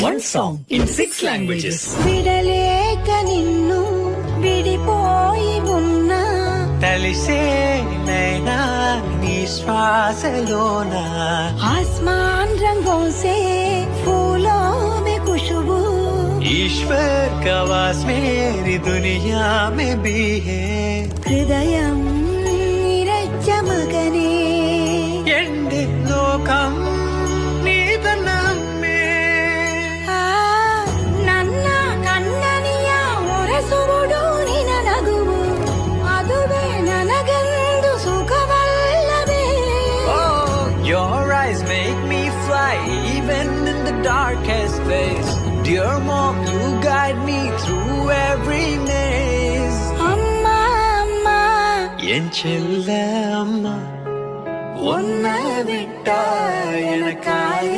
One song in 6 languages. విడలేక నిన్ను విడిపోయి ఉన్నా తలిసే నైనా నీ శ్వాసలోన आसमान रंगों से फूलों में खुशबू ईश्वर का वास मेरी दुनिया में भी है. హృదయం నిరచ్చ మగనే എന്റെ ലോകം നീതന്നമ്മേ. ನನ್ನ ಕಣ್ಣನಿಯ ಒರೆಸುವುದು ನಿನ ನಗುವು ಅದುವೇ ನನಗೆಂದು ಸುಖವಲ್ಲವೇ. Oh, your eyes make me fly even in the darkest place. Dear mom, you guide me through every maze. அம்மா அம்மா என் செல்ல அம்மா உன்னை விட்டா எனக்காய்